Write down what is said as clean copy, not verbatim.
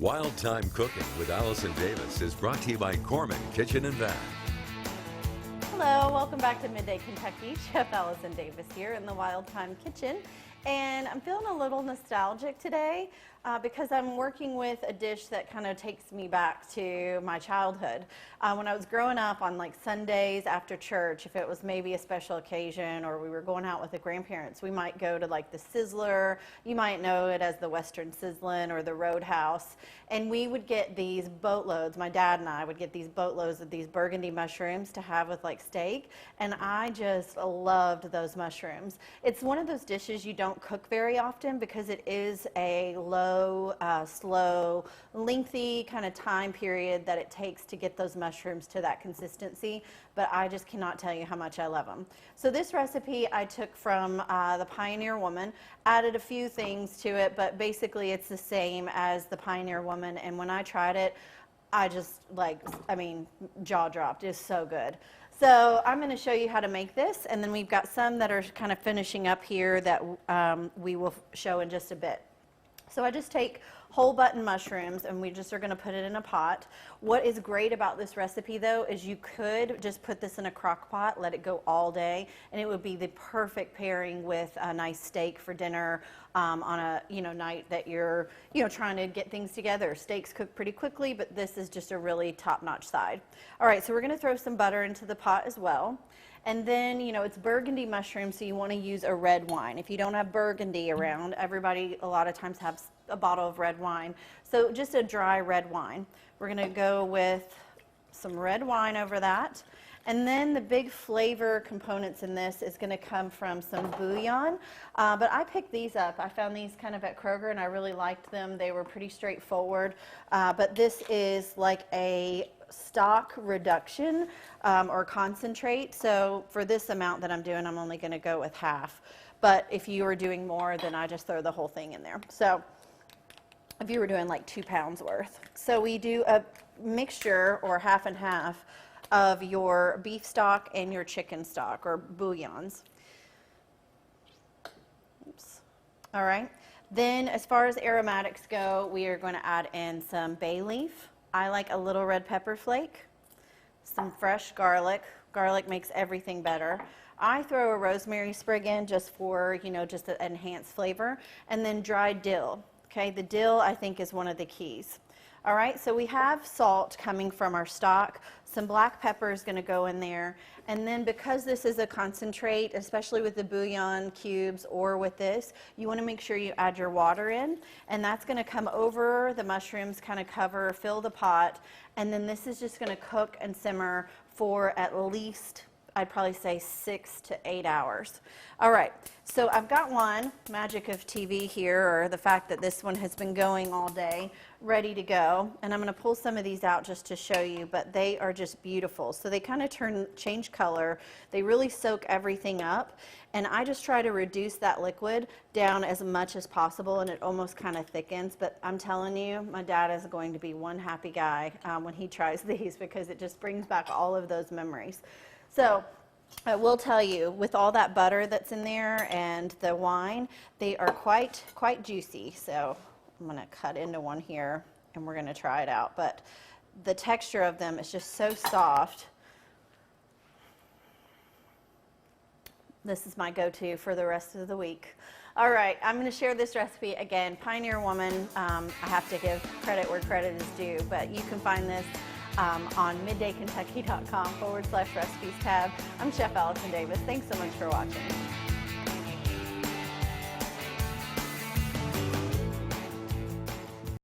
Wild Time Cooking with Allison Davis is brought to you by Corman Kitchen and Bath. Hello, welcome back to Midday Kentucky. Chef Allison Davis here in the Wild Time Kitchen. And I'm feeling a little nostalgic today because I'm working with a dish that kind of takes me back to my childhood. When I was growing up on like Sundays after church, if it was maybe a special occasion or we were going out with the grandparents, we might go to like the Sizzler. You might know it as the Western Sizzlin' or the Roadhouse. And we would get these boatloads, my dad and I would get these boatloads of these Burgundy mushrooms to have with like steak. And I just loved those mushrooms. It's one of those dishes you don't cook very often because it is a low, slow, lengthy kind of time period that it takes to get those mushrooms to that consistency, but I just cannot tell you how much I love them. So this recipe I took from the Pioneer Woman, added a few things to it, but basically it's the same as the Pioneer Woman, and when I tried it, I just jaw dropped. It's so good. So I'm going to show you how to make this, and then we've got some that are kind of finishing up here that we will show in just a bit. So I just take whole button mushrooms and we just are going to put it in a pot. What is great about this recipe though is you could just put this in a crock pot, let it go all day, and it would be the perfect pairing with a nice steak for dinner on a night that you're trying to get things together. Steaks cook pretty quickly, but this is just a really top-notch side. All right, so we're going to throw some butter into the pot as well. And then, it's Burgundy mushroom, so you want to use a red wine. If you don't have Burgundy around, everybody a lot of times has a bottle of red wine. So just a dry red wine. We're going to go with some red wine over that. And then the big flavor components in this is going to come from some bouillon. But I picked these up. I found these kind of at Kroger, and I really liked them. They were pretty straightforward. But this is like a stock reduction or concentrate. So for this amount that I'm doing, I'm only going to go with half. But if you were doing more, then I just throw the whole thing in there. So if you were doing like 2 pounds worth. So we do a mixture or half and half of your beef stock and your chicken stock or bouillons. Oops. All right. Then as far as aromatics go, we are going to add in some bay leaf. I like a little red pepper flake, some fresh garlic. Garlic makes everything better. I throw a rosemary sprig in just for, just to enhance flavor, and then dried dill. Okay, the dill I think is one of the keys. All right, so we have salt coming from our stock. Some black pepper is going to go in there. And then because this is a concentrate, especially with the bouillon cubes or with this, you want to make sure you add your water in. And that's going to come over the mushrooms, kind of cover, fill the pot. And then this is just going to cook and simmer for at least, I'd probably say 6 to 8 hours. All right, so I've got one, magic of TV here, or the fact that this one has been going all day, ready to go. And I'm going to pull some of these out just to show you, but they are just beautiful. So they kind of change color. They really soak everything up. And I just try to reduce that liquid down as much as possible, and it almost kind of thickens. But I'm telling you, my dad is going to be one happy guy when he tries these because it just brings back all of those memories. So I will tell you, with all that butter that's in there and the wine, they are quite juicy. So I'm going to cut into one here, and we're going to try it out. But the texture of them is just so soft. This is my go-to for the rest of the week. All right, I'm going to share this recipe again. Pioneer Woman, I have to give credit where credit is due, but you can find this on middaykentucky.com/recipes tab. I'm Chef Allison Davis. Thanks so much for watching.